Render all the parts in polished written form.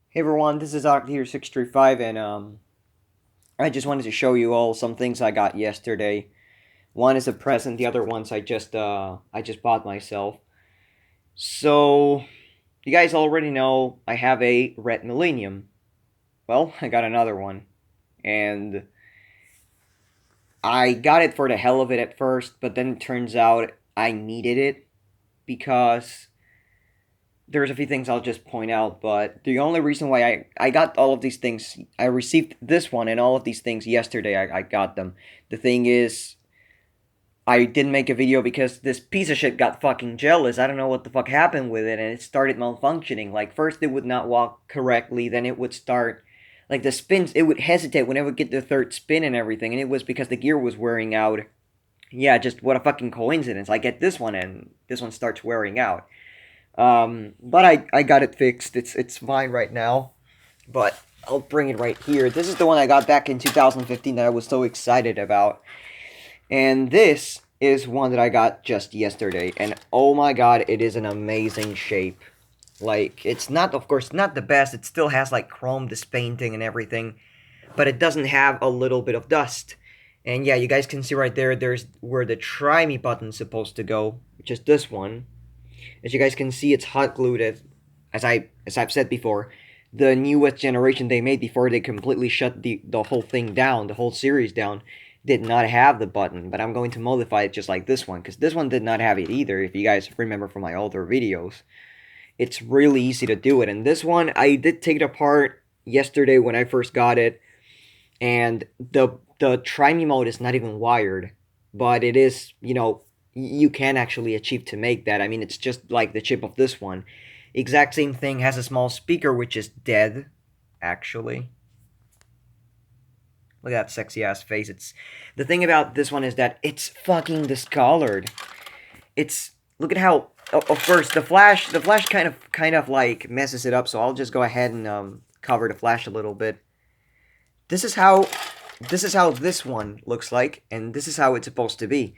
Hey everyone, this is Octa here 635, and I just wanted to show you all some things I got yesterday. One is a present, the other ones I just bought myself. So you guys already know I have a red Millennium. Well, I got another one, and I got it for the hell of it at first, but then it turns out I needed it because there's a few things I'll just point out, but the only reason why I got all of these things, I received this one and all of these things yesterday, I got them. The thing is, I didn't make a video because this piece of shit got fucking jealous. I don't know what the fuck happened with it, and it started malfunctioning. Like, first it would not walk correctly, then it would start, like, the spins, it would hesitate when it would get the third spin and everything, and it was because the gear was wearing out. Yeah, just what a fucking coincidence. I get this one, and this one starts wearing out. But I got it fixed. It's fine right now. But I'll bring it right here. This is the one I got back in 2015 that I was so excited about. And this is one that I got just yesterday. And oh my god, it is an amazing shape. Like, it's not, of course, not the best. It still has like chrome disc painting and everything. But it doesn't have a little bit of dust. And yeah, you guys can see right there, there's where the try me button's supposed to go, which is this one. As you guys can see, it's hot glued. As I've said before, the newest generation they made before they completely shut the whole thing down, the whole series down, did not have the button. But I'm going to modify it just like this one, because this one did not have it either. If you guys remember from my older videos, it's really easy to do it. And this one, I did take it apart yesterday when I first got it, and the try me mode is not even wired, but it is, you can actually achieve to make that. I mean, it's just like the chip of this one. Exact same thing, has a small speaker which is dead, actually. Look at that sexy ass face. It's the thing about this one is that it's fucking discolored. It's look at how of course the flash kind of like messes it up, so I'll just go ahead and cover the flash a little bit. This is how this one looks like, and this is how it's supposed to be.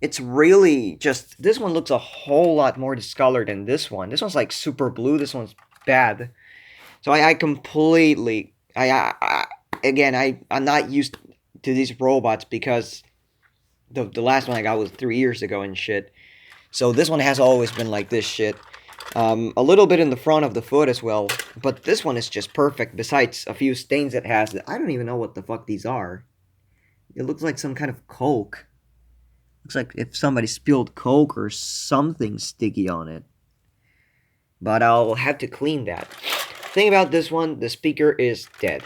It's really just this one looks a whole lot more discolored than this one. This one's like super blue. This one's bad. So I completely again I'm not used to these robots because the last one I got was 3 years ago and shit. So this one has always been like this shit. A little bit in the front of the foot as well, but this one is just perfect. Besides a few stains it has that I don't even know what the fuck these are. It looks like some kind of coke. Looks like if somebody spilled coke or something sticky on it. But I'll have to clean that. Thing about this one, the speaker is dead.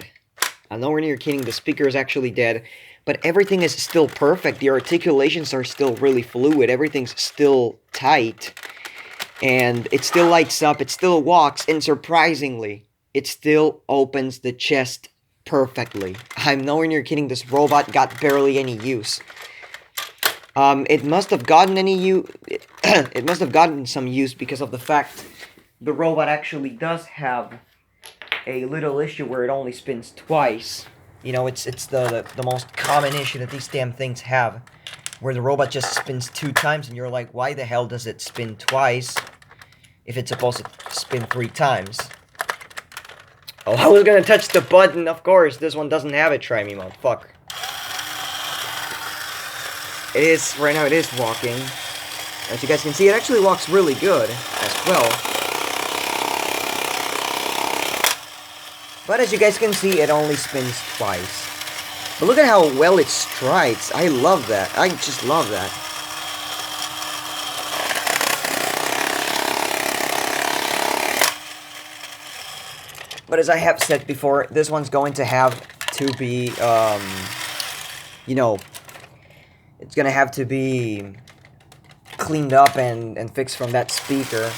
I'm nowhere near kidding, the speaker is actually dead. But everything is still perfect. The articulations are still really fluid. Everything's still tight. And it still lights up. It still walks. And surprisingly, it still opens the chest perfectly. I'm nowhere near kidding. This robot got barely any use. It must have gotten it must have gotten some use because of the fact the robot actually does have a little issue where it only spins twice. It's the most common issue that these damn things have, where the robot just spins 2 times, and you're like, why the hell does it spin twice if it's supposed to spin 3 times? Oh, I was gonna touch the button, of course. This one doesn't have a try me mode. Fuck. Right now it is walking. As you guys can see, it actually walks really good as well. But as you guys can see, it only spins twice. But look at how well it strides. I love that. I just love that. But as I have said before, this one's going to have to be, it's gonna have to be cleaned up and fixed from that speaker.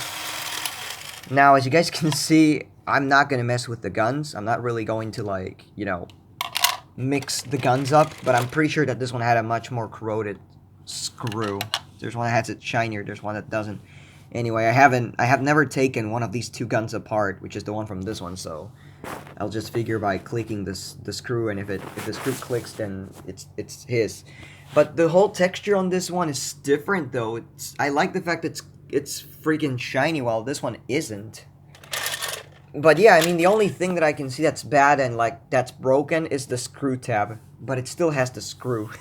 Now, as you guys can see, I'm not gonna mess with the guns. I'm not really going to, mix the guns up, but I'm pretty sure that this one had a much more corroded screw. There's one that has it shinier, there's one that doesn't. Anyway, I have never taken one of these two guns apart, which is the one from this one, so I'll just figure by clicking the screw, and if the screw clicks, then it's his. But the whole texture on this one is different, though. I like the fact that it's freaking shiny, while this one isn't. But yeah, I mean, the only thing that I can see that's bad and like that's broken is the screw tab, but it still has the screw.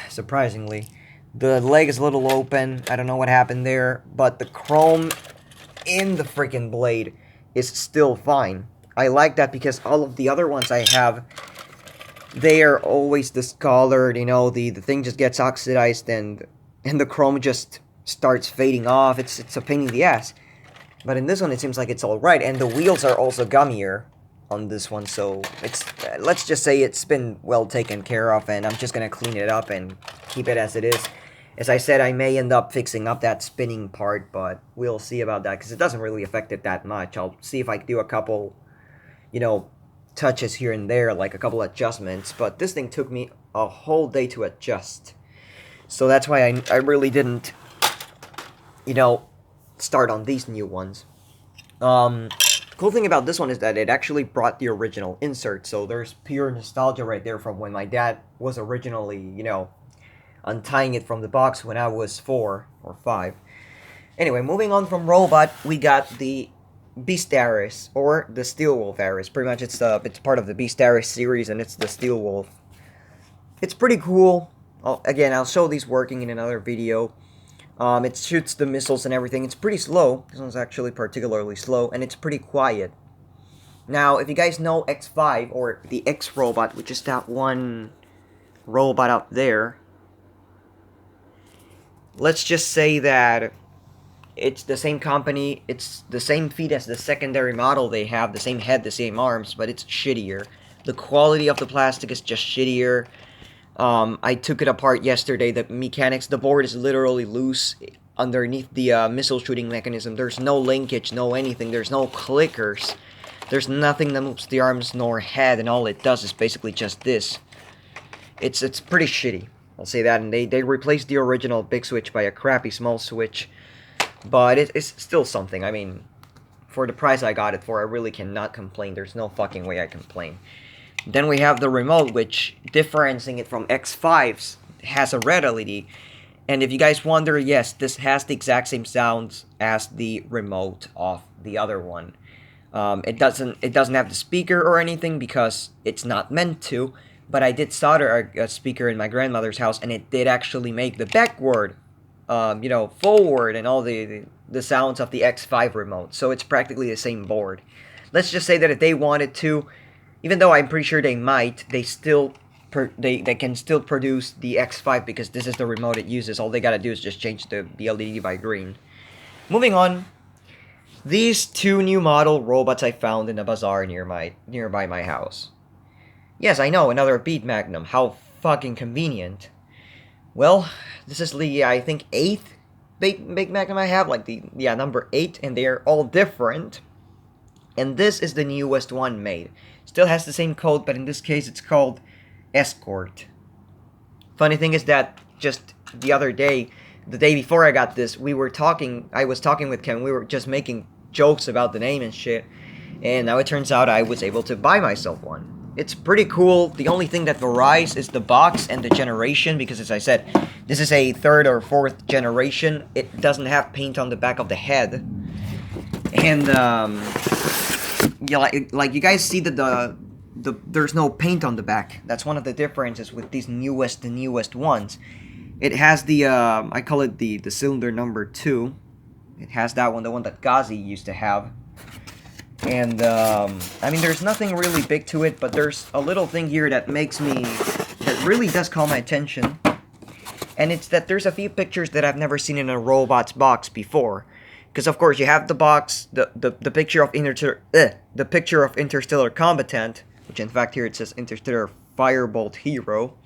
Surprisingly, the leg is a little open. I don't know what happened there, but the chrome in the freaking blade is still fine. I like that because all of the other ones I have, they are always discolored. You know, the thing just gets oxidized and the chrome just starts fading off. It's a pain in the ass. But in this one, it seems like it's all right, and the wheels are also gummier on this one, so it's let's just say it's been well taken care of, and I'm just gonna clean it up and keep it as it is. As I said, I may end up fixing up that spinning part, but we'll see about that because it doesn't really affect it that much. I'll see if I can do a couple, you know, touches here and there, like a couple adjustments. But this thing took me a whole day to adjust, so that's why I really didn't, you know, start on these new ones. Cool thing about this one is that it actually brought the original insert, so there's pure nostalgia right there from when my dad was originally, you know, untying it from the box when I was 4 or 5. Anyway, moving on from Robot, we got the Beast Aris, or the Steel Wolf Aris. Pretty much it's part of the Beast Aris series, and it's the Steel Wolf. It's pretty cool. Again, I'll show these working in another video. It shoots the missiles and everything. It's pretty slow. This one's actually particularly slow, and it's pretty quiet. Now, if you guys know X5, or the X-Robot, which is that one robot up there, let's just say that it's the same company, it's the same feet as the secondary model they have, the same head, the same arms, but it's shittier. The quality of the plastic is just shittier. I took it apart yesterday. The mechanics, the board is literally loose underneath the missile shooting mechanism. There's no linkage, no anything. There's no clickers. There's nothing that moves the arms nor head, and all it does is basically just this. It's pretty shitty. I'll say that. And they replaced the original big switch by a crappy small switch. But it's still something. I mean, for the price I got it for, I really cannot complain. There's no fucking way I complain. Then we have the remote, which, differentiating it from X5's, has a red LED. And if you guys wonder, yes, this has the exact same sounds as the remote of the other one. It doesn't have the speaker or anything because it's not meant to. But I did solder a speaker in my grandmother's house, and it did actually make the backward, you know, forward, and all the sounds of the X5 remote. So it's practically the same board. Let's just say that if they wanted to, even though I'm pretty sure they might, they can still produce the X5 because this is the remote it uses. All they gotta do is just change the LED by green. Moving on, these two new model robots I found in a bazaar nearby my house. Yes, I know, another Beat Magnum. How fucking convenient. Well, this is the, I think, 8th Big Magnum I have, like number 8, and they are all different. And this is the newest one made. Still has the same code, but in this case it's called Escort. Funny thing is that just the other day, the day before I got this, I was talking with Ken, we were just making jokes about the name and shit, and now it turns out I was able to buy myself one. It's pretty cool. The only thing that varies is the box and the generation, because as I said, this is a 3rd or 4th generation. It doesn't have paint on the back of the head. And, yeah, like you guys see that there's no paint on the back. That's one of the differences with these newest ones. It has the, I call it the cylinder number 2. It has that one, the one that Ghazi used to have. And, I mean, there's nothing really big to it, but there's a little thing here that really does call my attention. And it's that there's a few pictures that I've never seen in a robot's box before. Because of course you have the box, the picture of Interstellar Combatant, which in fact here it says Interstellar Firebolt Hero.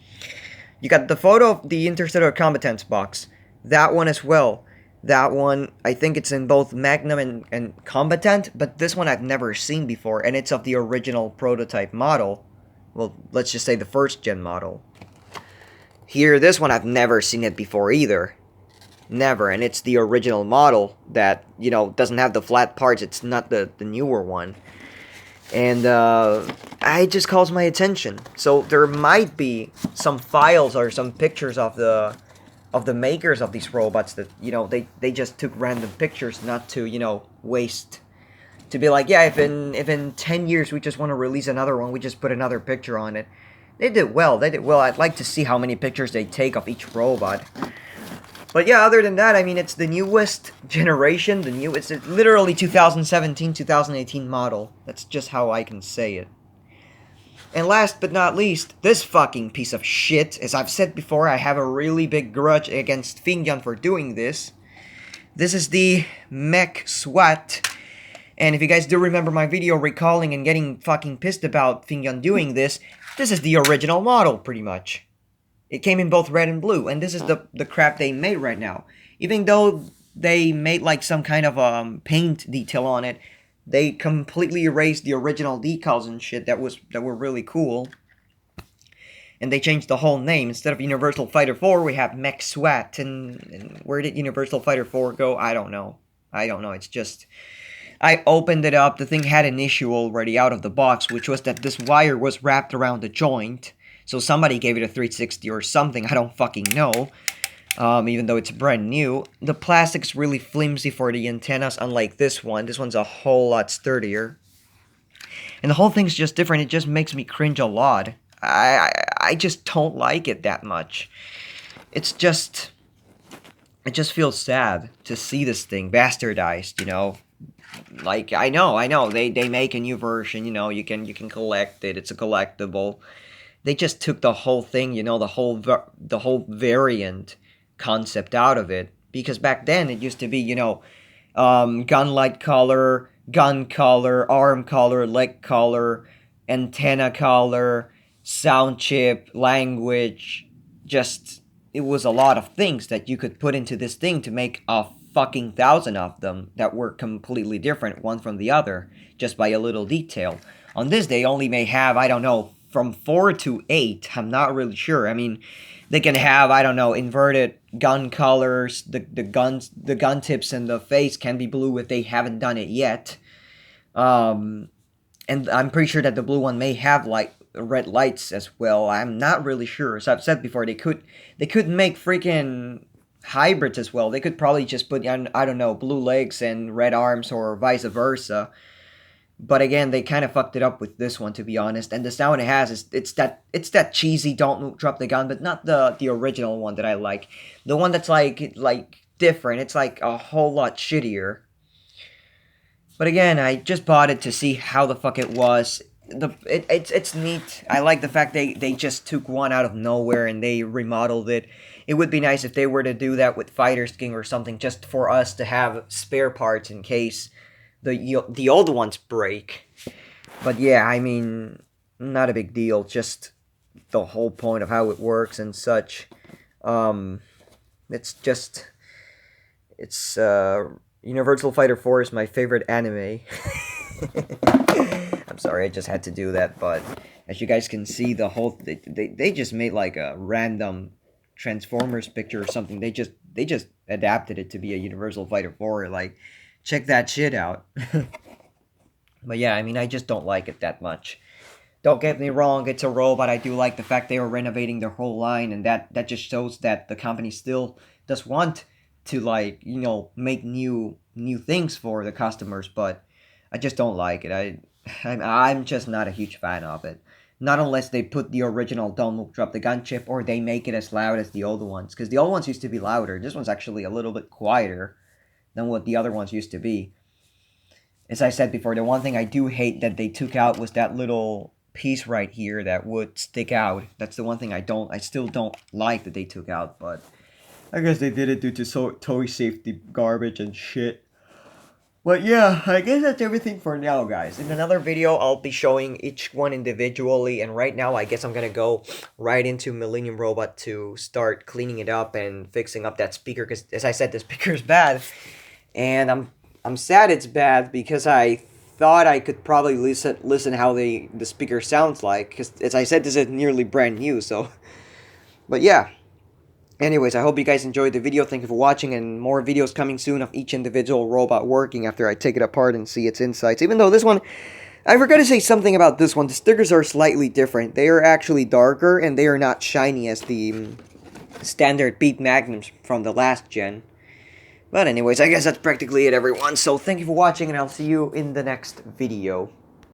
You got the photo of the Interstellar Combatant's box, that one as well. That one, I think it's in both Magnum and Combatant, but this one I've never seen before, and it's of the original prototype model. Well, let's just say the 1st gen model. Here, this one I've never seen it before either. Never, and it's the original model that, you know, doesn't have the flat parts. It's not the newer one. And it just calls my attention. So there might be some files or some pictures of the makers of these robots that, you know, they just took random pictures not to, you know, waste To be like, yeah, if in 10 years we just want to release another one, we just put another picture on it. They did well. They did well. I'd like to see how many pictures they take of each robot. But yeah, other than that, I mean, it's the newest generation. It's literally 2017, 2018 model. That's just how I can say it. And last but not least, this fucking piece of shit. As I've said before, I have a really big grudge against Fingyun for doing this. This is the Mech SWAT. And if you guys do remember my video recalling and getting fucking pissed about Fingyun doing this is the original model, pretty much. It came in both red and blue, and this is the crap they made right now. Even though they made like some kind of paint detail on it, they completely erased the original decals and shit that were really cool. And they changed the whole name. Instead of Universal Fighter 4, we have Mech SWAT. And where did Universal Fighter 4 go? I don't know. It's just... I opened it up. The thing had an issue already out of the box, which was that this wire was wrapped around the joint. So somebody gave it a 360 or something. I don't fucking know. Even though it's brand new. The plastic's really flimsy for the antennas, unlike this one. This one's a whole lot sturdier. And the whole thing's just different. It just makes me cringe a lot. I just don't like it that much. It just feels sad to see this thing bastardized, you know. Like, I know, they make a new version, you know, you can collect it, it's a collectible. They just took the whole thing, you know, the whole variant concept out of it. Because back then, it used to be, you know, gun light color, gun color, arm color, leg color, antenna color, sound chip, language, just, it was a lot of things that you could put into this thing to make a fucking 1,000 of them that were completely different one from the other, just by a little detail. On this, they only may have, I don't know, from 4 to 8, I'm not really sure. I mean, they can have, I don't know, inverted gun colors, the gun tips and the face can be blue if they haven't done it yet. And I'm pretty sure that the blue one may have, like, red lights as well. I'm not really sure. As I've said before, they could make freaking hybrids as well. They could probably just put, I don't know, blue legs and red arms or vice versa. But again, they kind of fucked it up with this one, to be honest. And the sound it has is it's that cheesy "don't drop the gun," but not the original one that I like. The one that's like different. It's like a whole lot shittier. But again, I just bought it to see how the fuck it was. It's neat. I like the fact they just took one out of nowhere and they remodeled it. It would be nice if they were to do that with Fighters King or something, just for us to have spare parts in case the old ones break. But yeah, I mean, not a big deal. Just the whole point of how it works and such. It's Universal Fighter 4 is my favorite anime. I'm sorry, I just had to do that, but as you guys can see, the whole they just made like a random Transformers picture or something. They just adapted it to be a Universal Fighter 4. Like, check that shit out. But yeah, I mean, I just don't like it that much. Don't get me wrong, it's a robot. I do like the fact they were renovating their whole line, and that just shows that the company still does want to, like, you know, make new things for the customers, but I just don't like it. I'm just not a huge fan of it. Not unless they put the original Don't Drop the Gun chip, or they make it as loud as the old ones. Because the old ones used to be louder. This one's actually a little bit quieter than what the other ones used to be. As I said before, the one thing I do hate that they took out was that little piece right here that would stick out. That's the one thing I still don't like that they took out, but I guess they did it due to toy safety garbage and shit. But yeah, I guess that's everything for now, guys. In another video, I'll be showing each one individually, and right now, I guess I'm gonna go right into Millennium Robot to start cleaning it up and fixing up that speaker, because as I said, the speaker is bad, and I'm sad it's bad, because I thought I could probably listen how the speaker sounds like, because as I said, this is nearly brand new, so, but yeah. Anyways, I hope you guys enjoyed the video. Thank you for watching, and more videos coming soon of each individual robot working after I take it apart and see its insides. Even though this one, I forgot to say something about this one. The stickers are slightly different. They are actually darker, and they are not shiny as the standard Beat Magnums from the last gen. But anyways, I guess that's practically it, everyone. So thank you for watching, and I'll see you in the next video.